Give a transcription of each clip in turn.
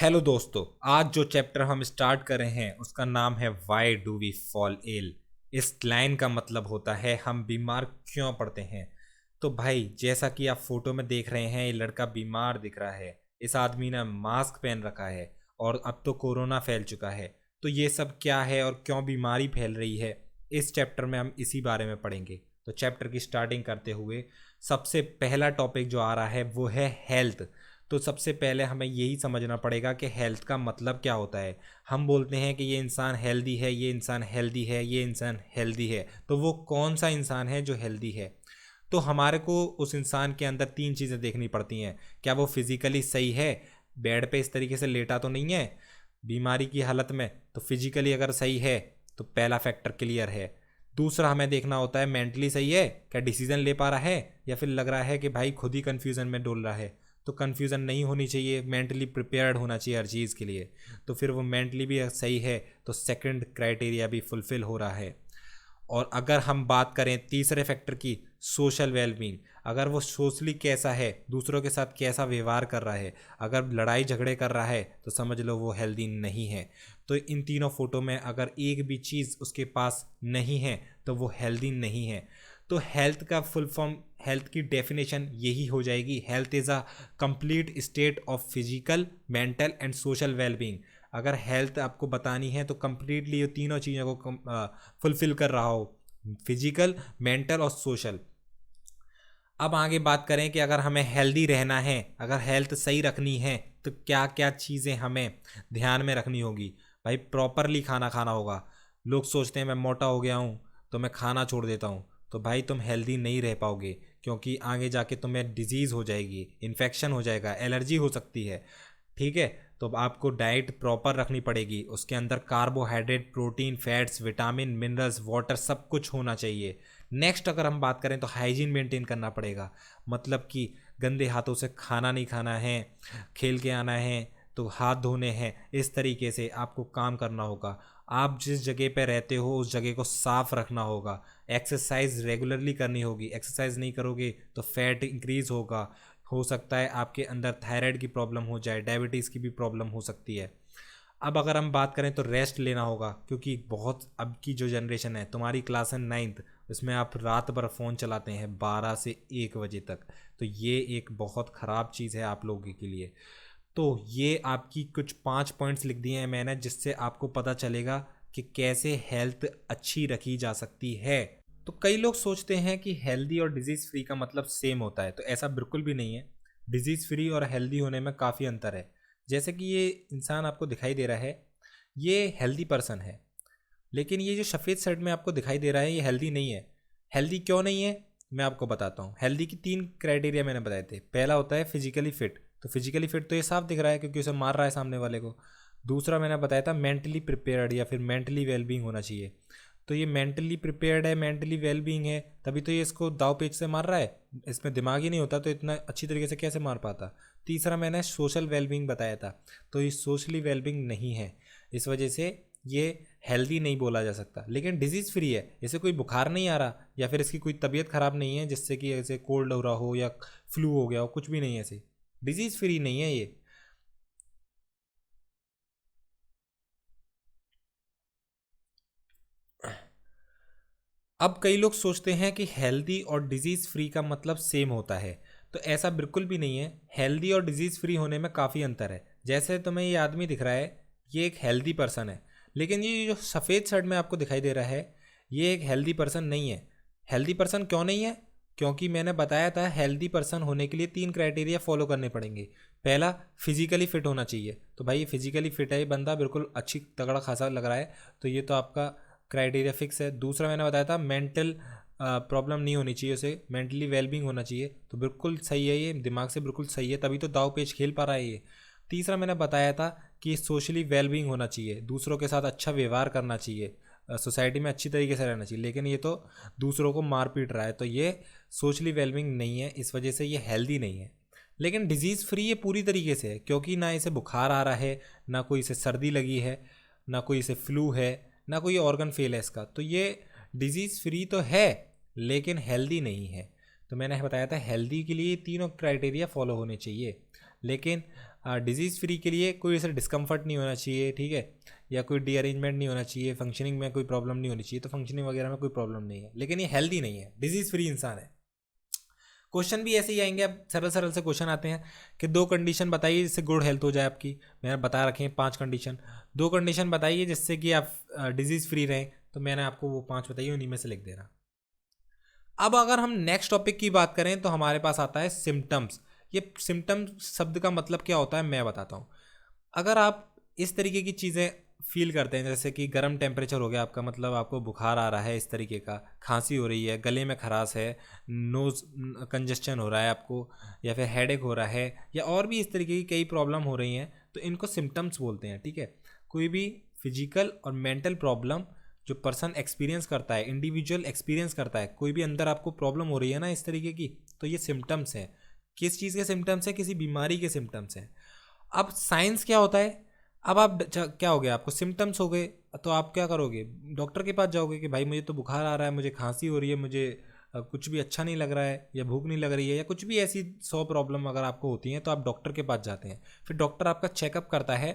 Hello दोस्तों, आज जो चैप्टर हम स्टार्ट कर रहे हैं उसका नाम है why do we fall ill. इस लाइन का मतलब होता है हम बीमार क्यों पड़ते हैं। तो भाई, जैसा कि आप फोटो में देख रहे हैं, ये लड़का बीमार दिख रहा है। इस आदमी ने मास्क पहन रखा है और अब तो कोरोना फैल चुका है। तो ये सब क्या है और क्यों बीमारी फैल रही है, इस चैप्टर में हम इसी बारे में पढ़ेंगे। तो चैप्टर की स्टार्टिंग करते हुए सबसे पहला टॉपिक जो आ रहा है वो है हेल्थ। तो सबसे पहले हमें यही समझना पड़ेगा कि हेल्थ का मतलब क्या होता है। हम बोलते हैं कि ये इंसान हेल्दी है, ये इंसान हेल्दी है, ये इंसान हेल्दी है। तो वो कौन सा इंसान है जो हेल्दी है? तो हमारे को उस इंसान के अंदर तीन चीज़ें देखनी पड़ती हैं। क्या वो फिजिकली सही है, बेड पे इस तरीके से लेटा तो नहीं है बीमारी की हालत में? तो फिजिकली अगर सही है तो पहला फैक्टर क्लियर है। दूसरा हमें देखना होता है मेंटली सही है, क्या डिसीजन ले पा रहा है या फिर लग रहा है कि भाई खुद ही कन्फ्यूज़न में डोल रहा है। तो कन्फ्यूज़न नहीं होनी चाहिए, मेंटली प्रिपेयर्ड होना चाहिए हर चीज़ के लिए। तो फिर वो मेंटली भी सही है तो सेकंड क्राइटेरिया भी फुलफिल हो रहा है। और अगर हम बात करें तीसरे फैक्टर की, सोशल वेलबींग, अगर वो सोशली कैसा है, दूसरों के साथ कैसा व्यवहार कर रहा है, अगर लड़ाई झगड़े कर रहा है तो समझ लो वो हेल्दी नहीं है। तो इन तीनों फोटो में अगर एक भी चीज़ उसके पास नहीं है तो वो हेल्दी नहीं है। तो हेल्थ का फुल फॉर्म, हेल्थ की डेफिनेशन यही हो जाएगी, health is a complete state of physical, mental and social wellbeing. अगर हेल्थ आपको बतानी है तो कंप्लीटली ये तीनों चीज़ों को फुलफिल कर रहा हो, फिजिकल, मेंटल और सोशल। अब आगे बात करें कि अगर हमें हेल्दी रहना है, अगर हेल्थ सही रखनी है तो क्या क्या चीज़ें हमें ध्यान में रखनी होगी। भाई, प्रॉपरली खाना खाना होगा। लोग सोचते हैं मैं मोटा हो गया हूँ तो मैं खाना छोड़ देता हूँ। तो भाई तुम हेल्दी नहीं रह पाओगे, क्योंकि आगे जाके तुम्हें डिजीज़ हो जाएगी, इन्फेक्शन हो जाएगा, एलर्जी हो सकती है। ठीक है, तो आपको डाइट प्रॉपर रखनी पड़ेगी, उसके अंदर carbohydrate, protein, fats, vitamin, minerals, water सब कुछ होना चाहिए। नेक्स्ट अगर हम बात करें तो हाइजीन मेंटेन करना पड़ेगा। मतलब कि गंदे हाथों से खाना नहीं खाना है, खेल के आना है तो हाथ धोने हैं, इस तरीके से आपको काम करना होगा। आप जिस जगह पे रहते हो उस जगह को साफ रखना होगा। एक्सरसाइज रेगुलरली करनी होगी, एक्सरसाइज नहीं करोगे तो फैट इंक्रीज होगा, हो सकता है आपके अंदर थायराइड की प्रॉब्लम हो जाए, डायबिटीज़ की भी प्रॉब्लम हो सकती है। अब अगर हम बात करें तो रेस्ट लेना होगा, क्योंकि बहुत अब की जो जनरेशन है, तुम्हारी क्लास है 9th, इसमें आप रात भर फ़ोन चलाते हैं 12 से 1 बजे तक। तो ये एक बहुत ख़राब चीज़ है आप लोगों के लिए। तो ये आपकी कुछ 5 पॉइंट्स लिख दिए हैं मैंने, जिससे आपको पता चलेगा कि कैसे हेल्थ अच्छी रखी जा सकती है। तो कई लोग सोचते हैं कि हेल्दी और डिजीज़ फ्री का मतलब सेम होता है, तो ऐसा बिल्कुल भी नहीं है। डिजीज़ फ्री और हेल्दी होने में काफ़ी अंतर है। जैसे कि ये इंसान आपको दिखाई दे रहा है, ये हेल्दी पर्सन है, लेकिन ये जो सफ़ेद शर्ट में आपको दिखाई दे रहा है ये हेल्दी नहीं है। हेल्दी क्यों नहीं है मैं आपको बताता हूँ। हेल्दी की 3 क्राइटेरिया मैंने बताए थे। पहला होता है फिजिकली फिट, तो फिजिकली फिट तो ये साफ दिख रहा है क्योंकि उसे मार रहा है सामने वाले को। दूसरा मैंने बताया था मेंटली प्रिपेयर्ड या फिर मेंटली वेलबींग होना चाहिए। तो ये मेंटली प्रिपेयर्ड है, मेंटली वेलबींग है, तभी तो ये इसको दाव पेच से मार रहा है। इसमें दिमाग ही नहीं होता तो इतना अच्छी तरीके से कैसे मार पाता। तीसरा मैंने सोशल वेलबींग बताया था, तो ये सोशली वेलबींग नहीं है, इस वजह से ये हेल्दी नहीं बोला जा सकता। लेकिन डिजीज़ फ्री है, इसे कोई बुखार नहीं आ रहा या फिर इसकी कोई तबीयत ख़राब नहीं है जिससे कि ऐसे कोल्ड हो रहा हो या फ्लू हो गया हो, कुछ भी नहीं है, ऐसे डिजीज़ फ्री नहीं है ये। अब कई लोग सोचते हैं कि हेल्दी और डिजीज़ फ्री का मतलब सेम होता है, तो ऐसा बिल्कुल भी नहीं है। हेल्दी और डिजीज़ फ्री होने में काफ़ी अंतर है। जैसे तुम्हें ये आदमी दिख रहा है, ये एक हेल्दी पर्सन है, लेकिन ये जो सफ़ेद शर्ट में आपको दिखाई दे रहा है ये एक हेल्दी पर्सन नहीं है। हेल्दी पर्सन क्यों नहीं है? क्योंकि मैंने बताया था हेल्दी पर्सन होने के लिए 3 क्राइटेरिया फॉलो करने पड़ेंगे। पहला, फिजिकली फिट होना चाहिए। तो भाई ये फिजिकली फिट है, ये बंदा बिल्कुल अच्छी तगड़ा खासा लग रहा है, तो ये तो आपका क्राइटेरिया फिक्स है। दूसरा मैंने बताया था मेंटल प्रॉब्लम नहीं होनी चाहिए, उसे मेंटली वेलबींग होना चाहिए, तो बिल्कुल सही है, ये दिमाग से बिल्कुल सही है, तभी तो दाव पेच खेल पा रहा है ये। तीसरा मैंने बताया था कि सोशली वेलबींग होना चाहिए, दूसरों के साथ अच्छा व्यवहार करना चाहिए, सोसाइटी में अच्छी तरीके से रहना चाहिए, लेकिन ये तो दूसरों को मार पीट रहा है, तो ये सोशली वेलबींग नहीं है, इस वजह से ये हेल्दी नहीं है। लेकिन डिजीज़ फ्री ये पूरी तरीके से है, क्योंकि ना इसे बुखार आ रहा है, ना कोई इसे सर्दी लगी है, ना कोई इसे फ्लू है, ना कोई ऑर्गन फेल है इसका। तो ये डिजीज़ फ्री तो है लेकिन हेल्दी नहीं है। तो मैंने बताया था हेल्दी के लिए तीनों क्राइटेरिया फॉलो होने चाहिए। लेकिन डिजीज़ फ्री के लिए कोई ऐसा डिस्कम्फर्ट नहीं होना चाहिए, ठीक है, या कोई रीअरेंजमेंट नहीं होना चाहिए, फंक्शनिंग में कोई प्रॉब्लम नहीं होनी चाहिए। तो फंक्शनिंग वगैरह में कोई प्रॉब्लम नहीं है, लेकिन ये हेल्दी नहीं है, डिजीज़ फ्री इंसान है। क्वेश्चन भी ऐसे ही आएंगे। अब सरल सरल से क्वेश्चन आते हैं कि 2 कंडीशन बताइए जिससे गुड हेल्थ हो जाए आपकी। मैंने बता रखे हैं 5 कंडीशन, 2 कंडीशन बताइए जिससे कि आप डिजीज़ फ्री रहें। तो मैंने आपको वो 5 बताइए, उन्हीं में से लिख दे रहा। अब अगर हम नेक्स्ट टॉपिक की बात करें तो हमारे पास आता है सिम्टम्स। ये सिम्टम्स शब्द का मतलब क्या होता है मैं बताता हूँ। अगर आप इस तरीके की चीज़ें फील करते हैं, जैसे कि गर्म टेम्परेचर हो गया आपका, मतलब आपको बुखार आ रहा है इस तरीके का, खांसी हो रही है, गले में खराश है, नोज़ कंजस्शन हो रहा है आपको, या फिर हेडेक हो रहा है, या और भी इस तरीके की कई प्रॉब्लम हो रही हैं, तो इनको सिम्टम्स बोलते हैं, ठीक है। कोई भी फिजिकल और मेंटल प्रॉब्लम जो पर्सन एक्सपीरियंस करता है, इंडिविजुअल एक्सपीरियंस करता है, कोई भी अंदर आपको प्रॉब्लम हो रही है ना इस तरीके की, तो ये सिम्टम्स हैं। किस चीज़ के सिम्टम्स हैं? किसी बीमारी के सिम्टम्स हैं। अब साइंस क्या होता है? अब आप क्या हो गया, आपको सिम्टम्स हो गए, तो आप क्या करोगे? डॉक्टर के पास जाओगे कि भाई मुझे तो बुखार आ रहा है, मुझे खांसी हो रही है, मुझे कुछ भी अच्छा नहीं लग रहा है, या भूख नहीं लग रही है, या कुछ भी ऐसी 100 प्रॉब्लम अगर आपको होती हैं तो आप डॉक्टर के पास जाते हैं। फिर डॉक्टर आपका चेकअप करता है,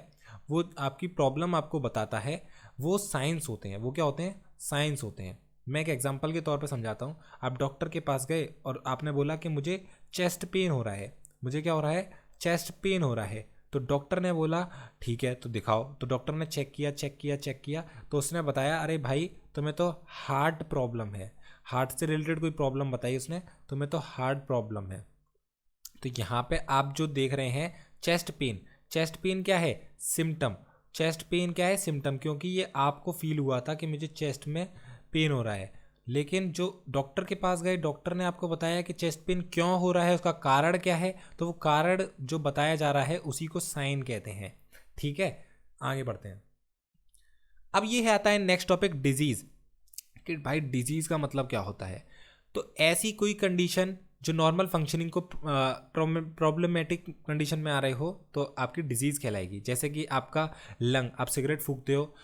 वो आपकी प्रॉब्लम आपको बताता है। वो साइंस होते हैं। वो क्या होते हैं? साइंस होते हैं। मैं एक एग्जांपल के तौर पे समझाता हूँ। आप डॉक्टर के पास गए और आपने बोला कि मुझे चेस्ट पेन हो रहा है। मुझे क्या हो रहा है? चेस्ट पेन हो रहा है। तो डॉक्टर ने बोला ठीक है तो दिखाओ। तो डॉक्टर ने चेक किया चेक किया चेक किया, तो उसने बताया अरे भाई तुम्हें तो हार्ट प्रॉब्लम है। हार्ट से रिलेटेड कोई प्रॉब्लम बताई उसने, तुम्हें तो हार्ट प्रॉब्लम है। तो यहाँ पे आप जो देख रहे हैं चेस्ट पेन, चेस्ट पेन क्या है? सिम्टम। चेस्ट पेन क्या है? सिम्टम, क्योंकि ये आपको फील हुआ था कि मुझे चेस्ट में पेन हो रहा है। लेकिन जो डॉक्टर के पास गए, डॉक्टर ने आपको बताया कि चेस्ट पेन क्यों हो रहा है, उसका कारण क्या है, तो वो कारण जो बताया जा रहा है उसी को साइन कहते हैं। ठीक है, आगे बढ़ते हैं। अब ये आता है नेक्स्ट टॉपिक, डिजीज। कि भाई डिजीज का मतलब क्या होता है? तो ऐसी कोई कंडीशन जो नॉर्मल फंक्शनिंग को प्रॉब्लमेटिक कंडीशन में आ रहे हो तो आपकी डिजीज़ कहलाएगी। जैसे कि आपका लंग, आप सिगरेट फूकते हो,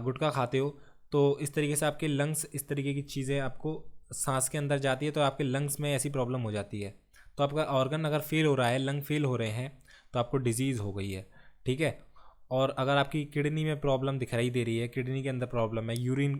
गुटखा खाते हो, तो इस तरीके से आपके लंग्स, इस तरीके की चीज़ें आपको सांस के अंदर जाती है, तो आपके लंग्स में ऐसी प्रॉब्लम हो जाती है। तो आपका ऑर्गन अगर फेल हो रहा है, लंग फेल हो रहे हैं, तो आपको डिजीज़ हो गई है। ठीक है। और अगर आपकी किडनी में प्रॉब्लम दिखाई दे रही है, किडनी के अंदर प्रॉब्लम है, यूरिन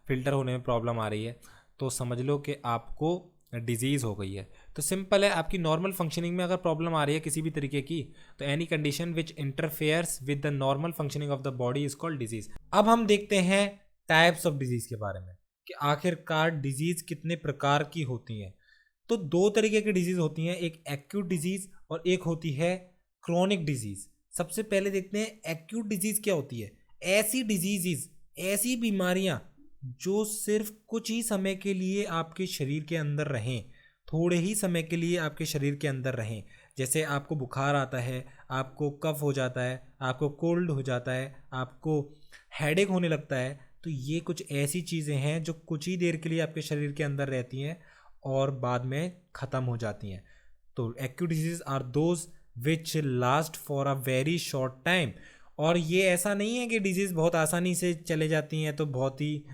फिल्टर होने में प्रॉब्लम आ रही है, तो समझ लो कि आपको डिजीज़ हो गई है। तो सिंपल है, आपकी नॉर्मल फंक्शनिंग में अगर प्रॉब्लम आ रही है किसी भी तरीके की, तो any condition which interferes with the normal functioning of the body is called disease. अब हम देखते हैं टाइप्स ऑफ डिजीज के बारे में कि आखिरकार डिजीज कितने प्रकार की होती हैं। तो 2 तरीके की डिजीज होती हैं, एक एक्यूट डिजीज और एक होती है क्रोनिक डिजीज। सबसे पहले देखते हैं एक्यूट डिजीज क्या होती है। ऐसी डिजीजेज, ऐसी बीमारियां जो सिर्फ कुछ ही समय के लिए आपके शरीर के अंदर रहें, थोड़े ही समय के लिए आपके शरीर के अंदर रहें। जैसे आपको बुखार आता है, आपको कफ हो जाता है, आपको कोल्ड हो जाता है, आपको हेडेक होने लगता है, तो ये कुछ ऐसी चीज़ें हैं जो कुछ ही देर के लिए आपके शरीर के अंदर रहती हैं और बाद में ख़त्म हो जाती हैं। तो acute disease are those which last for a very short time. और ये ऐसा नहीं है कि डिजीज़ बहुत आसानी से चले जाती हैं तो बहुत ही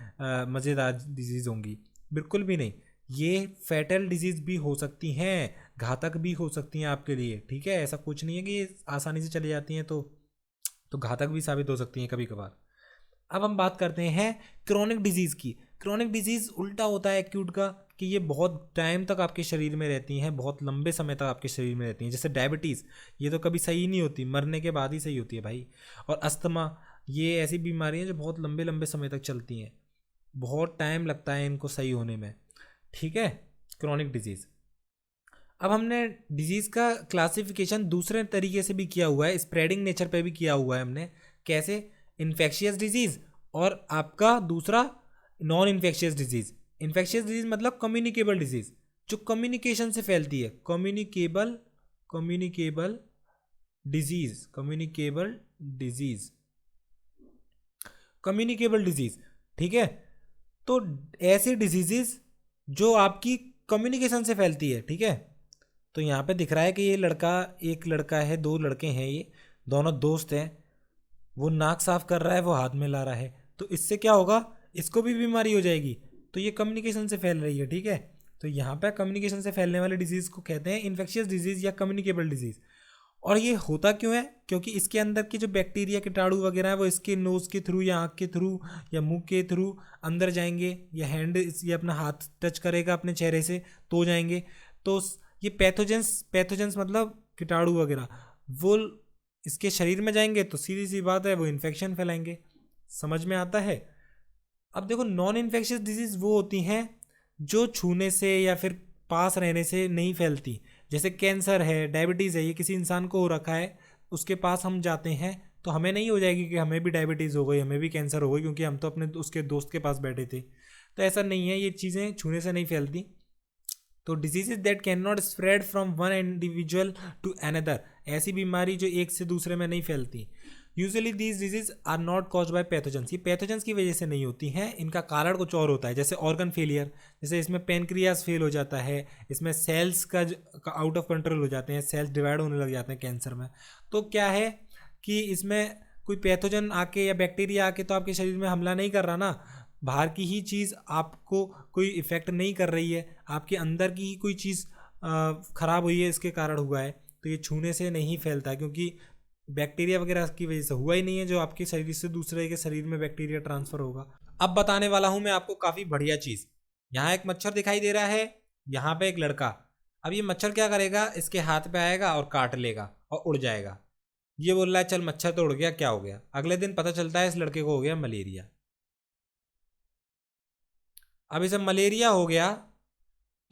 मज़ेदार डिजीज़ होंगी, बिल्कुल भी नहीं। ये फैटल डिजीज़ भी हो सकती हैं, घातक भी हो सकती हैं आपके लिए। ठीक है, ऐसा कुछ नहीं है कि आसानी से चली जाती हैं तो घातक भी साबित हो सकती हैं कभी कभार। अब हम बात करते हैं क्रोनिक डिजीज़ की। क्रोनिक डिजीज़ उल्टा होता है एक्यूट का, कि ये बहुत टाइम तक आपके शरीर में रहती हैं, बहुत लंबे समय तक आपके शरीर में रहती हैं। जैसे डायबिटीज़, ये तो कभी सही नहीं होती, मरने के बाद ही सही होती है भाई। और अस्थमा, ये ऐसी बीमारी हैं जो बहुत लंबे लंबे समय तक चलती हैं, बहुत टाइम लगता है इनको सही होने में। ठीक है, क्रोनिक डिजीज़। अब हमने डिजीज़ का क्लासिफिकेशन दूसरे तरीके से भी किया हुआ है, स्प्रेडिंग नेचर पे भी किया हुआ है हमने। कैसे? इन्फेक्शियस डिजीज़ और आपका दूसरा non infectious disease. Infectious disease मतलब कम्युनिकेबल डिजीज़, जो कम्युनिकेशन से फैलती है। Communicable communicable disease, communicable disease, communicable disease. ठीक है, तो ऐसी डिजीजेस जो आपकी कम्युनिकेशन से फैलती है। ठीक है, तो यहाँ पे दिख रहा है कि ये लड़का, एक लड़का है, 2 लड़के हैं, ये दोनों दोस्त हैं। वो नाक साफ कर रहा है, वो हाथ में ला रहा है, तो इससे क्या होगा? इसको भी बीमारी हो जाएगी। तो ये कम्युनिकेशन से फैल रही है। ठीक है, तो यहाँ पे कम्युनिकेशन से फैलने वाले डिजीज़ को कहते हैं इन्फेक्शियस डिजीज़ या कम्युनिकेबल डिजीज़। और ये होता क्यों है? क्योंकि इसके अंदर की जो बैक्टीरिया कीटाणु वगैरह है वो इसके नोज़ के थ्रू या आँख के थ्रू या मुंह के थ्रू अंदर जाएंगे, या हैंड ये अपना हाथ टच करेगा अपने चेहरे से तो जाएंगे। तो ये पैथोजेंस मतलब कीटाणु वगैरह वो इसके शरीर में जाएंगे तो सीधी सी बात है वो इन्फेक्शन फैलाएंगे। समझ में आता है? अब देखो, नॉन इन्फेक्शियस डिजीज़ वो होती हैं जो छूने से या फिर पास रहने से नहीं फैलती। जैसे कैंसर है, डायबिटीज़ है, ये किसी इंसान को हो रखा है, उसके पास हम जाते हैं तो हमें नहीं हो जाएगी कि हमें भी डायबिटीज़ हो गई, हमें भी कैंसर हो गई, क्योंकि हम तो अपने उसके दोस्त के पास बैठे थे। तो ऐसा नहीं है, ये चीज़ें छूने से नहीं फैलती। तो diseases that can not spread from one individual to another, ऐसी बीमारी जो एक से दूसरे में नहीं फैलती। Usually these disease are not cause by pathogens, ये पैथोजेंस की वजह से नहीं होती हैं, इनका कारण कुछ और होता है। जैसे ऑर्गन फेलियर, जैसे इसमें पेनक्रियास फेल हो जाता है, इसमें सेल्स का आउट ऑफ कंट्रोल हो जाते हैं, सेल्स डिवाइड होने लग जाते हैं कैंसर में। तो क्या है कि इसमें कोई पैथोजन आके या बैक्टीरिया आके तो आपके शरीर में हमला नहीं कर रहा ना, बाहर की ही चीज़ आपको कोई इफ़ेक्ट नहीं कर रही है, आपके अंदर की ही कोई चीज़ ख़राब हुई है, इसके कारण हुआ है। तो ये छूने से नहीं फैलता है, क्योंकि बैक्टीरिया वगैरह की वजह से हुआ ही नहीं है जो आपके शरीर से दूसरे के शरीर में बैक्टीरिया ट्रांसफ़र होगा। अब बताने वाला हूँ मैं आपको काफ़ी बढ़िया चीज़। यहाँ एक मच्छर दिखाई दे रहा है, यहाँ पे एक लड़का। अब ये मच्छर क्या करेगा, इसके हाथ पे आएगा और काट लेगा और उड़ जाएगा। ये बोल रहा है चल मच्छर तो उड़ गया, क्या हो गया? अगले दिन पता चलता है इस लड़के को हो गया मलेरिया। अब इसे मलेरिया हो गया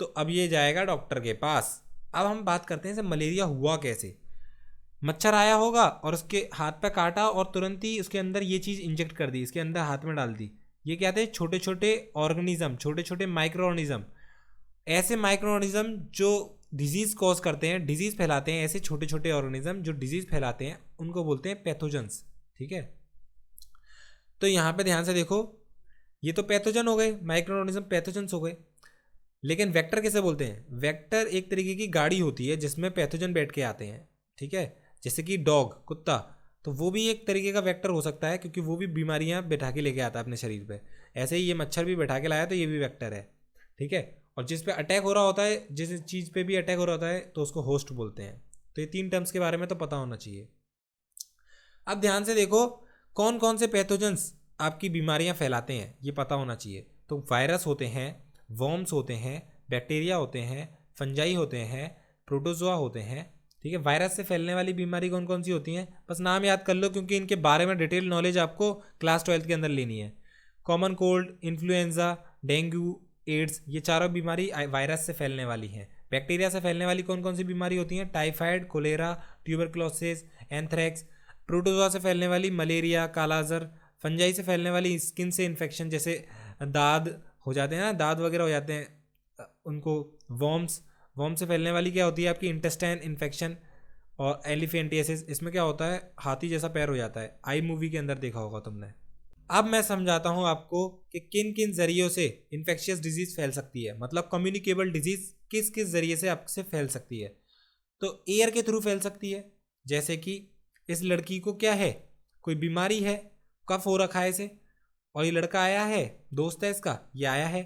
तो अब ये जाएगा डॉक्टर के पास। अब हम बात करते हैं इसे मलेरिया हुआ कैसे। मच्छर आया होगा और उसके हाथ पे काटा और तुरंत ही उसके अंदर ये चीज़ इंजेक्ट कर दी, इसके अंदर हाथ में डाल दी। ये क्या थे? छोटे छोटे ऑर्गेनिज्म, छोटे छोटे माइक्रो ऑर्गेनिज्म। ऐसे माइक्रो ऑर्गेनिज्म जो डिजीज़ कॉज करते हैं, डिजीज़ फैलाते हैं, ऐसे छोटे छोटे ऑर्गेनिज्म जो डिजीज़ फैलाते हैं उनको बोलते हैं पैथोजेंस। ठीक है, तो यहाँ पे ध्यान से देखो, ये तो पैथोजन हो गए, माइक्रो ऑर्गेनिज्म पैथोजेंस हो गए। लेकिन वेक्टर किसे बोलते हैं? वेक्टर एक तरीके की गाड़ी होती है जिसमें पैथोजन बैठ के आते हैं। ठीक है, जैसे कि डॉग, कुत्ता, तो वो भी एक तरीके का वेक्टर हो सकता है, क्योंकि वो भी बीमारियां बैठा के लेके आता है अपने शरीर पे। ऐसे ही ये मच्छर भी बैठा के लाया तो ये भी वेक्टर है। ठीक है, और जिस पे अटैक हो रहा होता है, जिस चीज़ पे भी अटैक हो रहा होता है तो उसको होस्ट बोलते हैं। तो ये 3 टर्म्स के बारे में तो पता होना चाहिए। अब ध्यान से देखो, कौन कौन से पैथोजेंस आपकी बीमारियां फैलाते हैं ये पता होना चाहिए। तो वायरस होते हैं, वर्म्स होते हैं, बैक्टीरिया होते हैं, फंजाई होते हैं, प्रोटोजोआ होते हैं। ठीक है, वायरस से फैलने वाली बीमारी कौन कौन सी होती हैं बस नाम याद कर लो, क्योंकि इनके बारे में डिटेल नॉलेज आपको क्लास 12th के अंदर लेनी है। Common cold, influenza, dengue, AIDS, ये चारों बीमारी वायरस से फैलने वाली हैं। बैक्टीरिया से फैलने वाली कौन कौन सी बीमारी होती हैं? Typhoid, cholera, tuberculosis, anthrax. Protozoa से फैलने वाली मलेरिया, कालाजार। फंजाई से फैलने वाली स्किन से इन्फेक्शन, जैसे दाद हो जाते हैं ना, दाद वगैरह हो जाते हैं उनको। वर्म्स से फैलने वाली क्या होती है आपकी? Intestine infection. और एलिफेंटियासिस, इसमें क्या होता है? हाथी जैसा पैर हो जाता है, आई मूवी के अंदर देखा होगा तुमने। अब मैं समझाता हूँ आपको कि किन किन जरियों से इन्फेक्शियस डिजीज फैल सकती है, मतलब कम्युनिकेबल डिजीज किस किस जरिए से आपसे फैल सकती है। तो एयर के थ्रू फैल सकती है, जैसे कि इस लड़की को क्या है, कोई बीमारी है, कफ हो रखा है इसे, और ये लड़का आया है, दोस्त है इसका, ये आया है।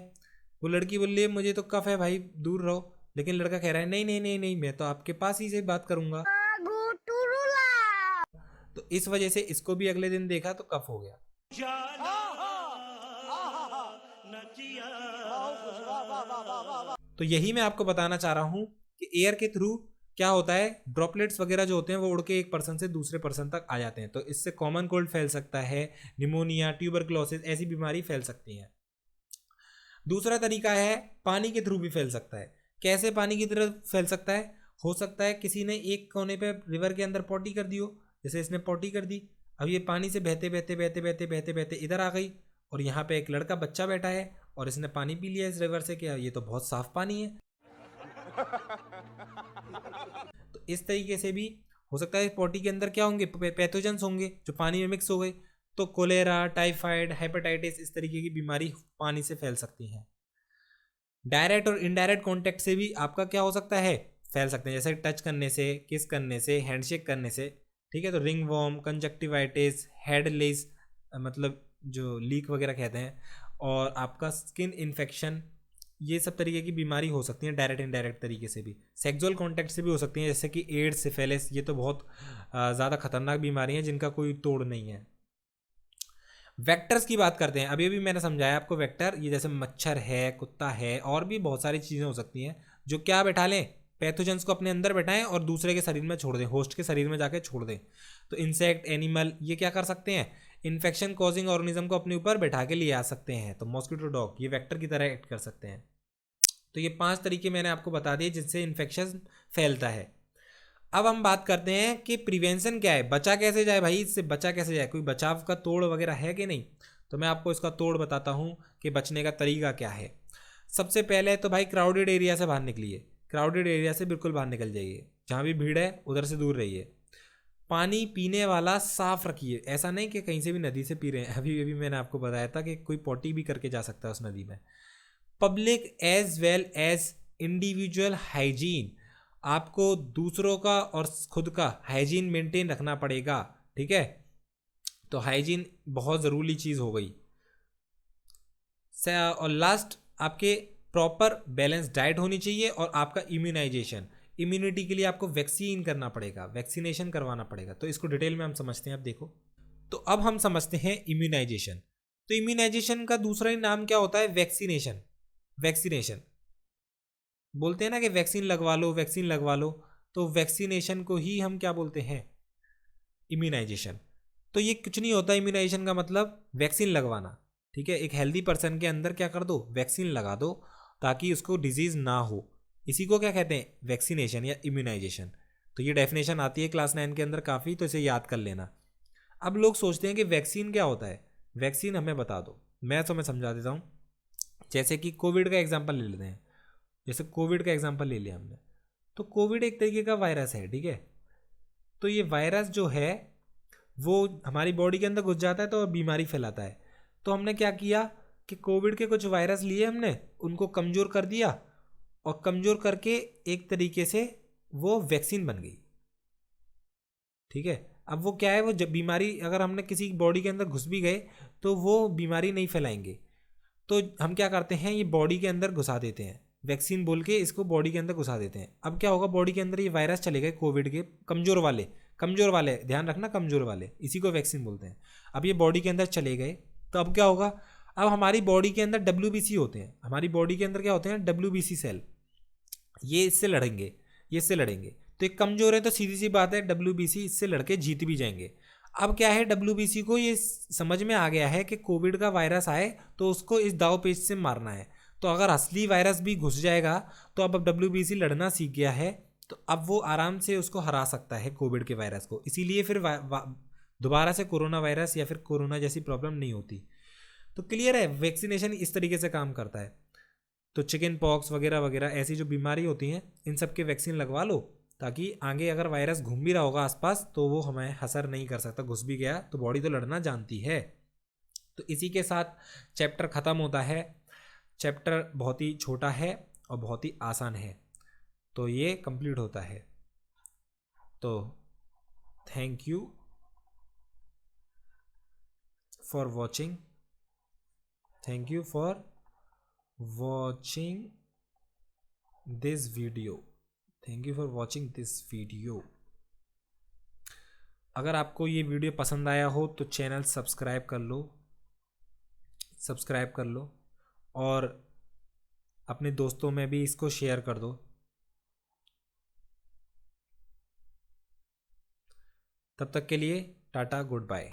वो लड़की बोल रही है मुझे तो कफ है भाई, दूर रहो। लेकिन लड़का कह रहा है नहीं नहीं नहीं नहीं, मैं तो आपके पास ही से बात करूंगा। तो इस वजह से इसको भी अगले दिन देखा तो कफ हो गया। तो यही मैं आपको बताना चाह रहा हूं कि एयर के थ्रू क्या होता है, ड्रॉपलेट्स वगैरह जो होते हैं वो उड़ के एक पर्सन से दूसरे पर्सन तक आ जाते हैं। तो इससे कॉमन कोल्ड फैल सकता है, निमोनिया, ट्यूबरक्लोसिस, ऐसी बीमारी फैल सकती है। दूसरा तरीका है पानी के थ्रू भी फैल सकता है। कैसे पानी की तरफ फैल सकता है? हो सकता है किसी ने एक कोने पे रिवर के अंदर पॉटी कर दी हो, जैसे इसने पॉटी कर दी, अब ये पानी से बहते बहते बहते बहते बहते बहते इधर आ गई, और यहाँ पे एक लड़का बच्चा बैठा है और इसने पानी पी लिया इस रिवर से, क्या ये तो बहुत साफ पानी है। तो इस तरीके से भी हो सकता है पॉटी के अंदर क्या होंगे, पैथोजेंस होंगे जो पानी में मिक्स हो गए। तो कोलेरा, टाइफाइड, हेपेटाइटिस, इस तरीके की बीमारी पानी से फैल सकती है। डायरेक्ट और इनडायरेक्ट कॉन्टैक्ट से भी आपका क्या हो सकता है, फैल सकते हैं, जैसे टच करने से, किस करने से, हैंडशेक करने से। ठीक है, तो ringworm, conjunctivitis, head lice, मतलब जो लीक वगैरह कहते हैं, और आपका स्किन इन्फेक्शन, ये सब तरीके की बीमारी हो सकती है, डायरेक्ट इनडायरेक्ट तरीके से भी, सेक्सुअल कांटेक्ट से भी हो सकती हैं, जैसे कि एड्स, सिफिलिस। ये तो बहुत ज़्यादा खतरनाक बीमारी हैं जिनका कोई तोड़ नहीं है। वेक्टर्स की बात करते हैं। अभी अभी मैंने समझाया आपको वेक्टर, ये जैसे मच्छर है, कुत्ता है, और भी बहुत सारी चीज़ें हो सकती हैं जो क्या बैठा लें, पैथोजेंस को अपने अंदर बैठाएं और दूसरे के शरीर में छोड़ दें, होस्ट के शरीर में जाके छोड़ दें। तो इंसेक्ट, एनिमल, ये क्या कर सकते हैं, इन्फेक्शन कॉजिंग ऑर्गेनिज्म को अपने ऊपर बैठा के ले आ सकते हैं। तो मॉस्किटो डॉग ये वेक्टर की तरह एक्ट कर सकते हैं। तो ये 5 तरीके मैंने आपको बता दिए जिससे इन्फेक्शन फैलता है। अब हम बात करते हैं कि प्रिवेंशन क्या है, बचा कैसे जाए भाई, इससे बचा कैसे जाए, कोई बचाव का तोड़ वगैरह है कि नहीं। तो मैं आपको इसका तोड़ बताता हूँ कि बचने का तरीका क्या है। सबसे पहले तो भाई क्राउडेड एरिया से बाहर निकलिए, क्राउडेड एरिया से बिल्कुल बाहर निकल जाइए, जहाँ भी भीड़ है उधर से दूर रहिए। पानी पीने वाला साफ रखिए, ऐसा नहीं कि कहीं से भी नदी से पी रहे हैं, अभी अभी मैंने आपको बताया था कि कोई पॉटी भी करके जा सकता है उस नदी में। Public as well as individual hygiene, आपको दूसरों का और खुद का हाइजीन मेंटेन रखना पड़ेगा, ठीक है। तो हाइजीन बहुत ज़रूरी चीज़ हो गई। और लास्ट, आपके प्रॉपर बैलेंस डाइट होनी चाहिए, और आपका इम्यूनाइजेशन, इम्यूनिटी के लिए आपको वैक्सीन करना पड़ेगा, वैक्सीनेशन करवाना पड़ेगा। तो इसको डिटेल में हम समझते हैं। अब देखो, तो अब हम समझते हैं इम्यूनाइजेशन। तो इम्यूनाइजेशन का दूसरा ही नाम क्या होता है, वैक्सीनेशन। वैक्सीनेशन बोलते हैं ना कि वैक्सीन लगवा लो, वैक्सीन लगवा लो, तो वैक्सीनेशन को ही हम क्या बोलते हैं, इम्यूनाइजेशन। तो ये कुछ नहीं होता, इम्यूनाइजेशन का मतलब वैक्सीन लगवाना, ठीक है। एक हेल्दी पर्सन के अंदर क्या कर दो, वैक्सीन लगा दो, ताकि उसको डिजीज़ ना हो। इसी को क्या कहते हैं, वैक्सीनेशन या इम्यूनाइजेशन। तो ये डेफिनेशन आती है क्लास 9 के अंदर काफ़ी, तो इसे याद कर लेना। अब लोग सोचते हैं कि वैक्सीन क्या होता है, वैक्सीन हमें बता दो। मैं समझा देता हूँ। जैसे कि कोविड का एग्जाम्पल ले लेते हैं, जैसे कोविड का एग्जाम्पल ले लिया हमने, तो कोविड एक तरीके का वायरस है, ठीक है। तो ये वायरस जो है वो हमारी बॉडी के अंदर घुस जाता है तो बीमारी फैलाता है। तो हमने क्या किया कि कोविड के कुछ वायरस लिए हमने, उनको कमज़ोर कर दिया, और कमज़ोर करके एक तरीके से वो वैक्सीन बन गई, ठीक है। अब वो क्या है, वो जब बीमारी अगर हमने किसी बॉडी के अंदर घुस भी गए तो वो बीमारी नहीं फैलाएंगे। तो हम क्या करते हैं, ये बॉडी के अंदर घुसा देते हैं, वैक्सीन बोल के इसको बॉडी के अंदर घुसा देते हैं। अब क्या होगा, बॉडी के अंदर ये वायरस चले गए कोविड के, कमज़ोर वाले ध्यान रखना, कमज़ोर वाले, इसी को वैक्सीन बोलते हैं। अब ये बॉडी के अंदर चले गए, तो अब क्या होगा, अब हमारी बॉडी के अंदर WBC होते हैं, हमारी बॉडी के अंदर क्या होते हैं, WBC सेल, ये इससे लड़ेंगे, ये इससे लड़ेंगे। तो एक कमज़ोर है तो सीधी सी बात है WBC इससे लड़के जीत भी जाएंगे। अब क्या है, WBC को ये समझ में आ गया है कि कोविड का वायरस आए तो उसको इस दाव पेच से मारना है। तो अगर असली वायरस भी घुस जाएगा तो अब WBC लड़ना सीख गया है, तो अब वो आराम से उसको हरा सकता है कोविड के वायरस को। इसीलिए फिर दोबारा से कोरोना वायरस या फिर कोरोना जैसी प्रॉब्लम नहीं होती। तो क्लियर है, वैक्सीनेशन इस तरीके से काम करता है। तो चिकन पॉक्स वगैरह वगैरह ऐसी जो बीमारी होती हैं, इन सब के वैक्सीन लगवा लो, ताकि आगे अगर वायरस घूम भी रहा होगा आसपास तो वो हमें असर नहीं कर सकता, घुस भी गया तो बॉडी तो लड़ना जानती है। तो इसी के साथ चैप्टर ख़त्म होता है। चैप्टर बहुत ही छोटा है और बहुत ही आसान है, तो ये कंप्लीट होता है। तो thank you for watching, thank you for watching this video, thank you for watching this video. अगर आपको ये वीडियो पसंद आया हो तो चैनल सब्सक्राइब कर लो, सब्सक्राइब कर लो, और अपने दोस्तों में भी इसको शेयर कर दो। तब तक के लिए टाटा, गुड बाय।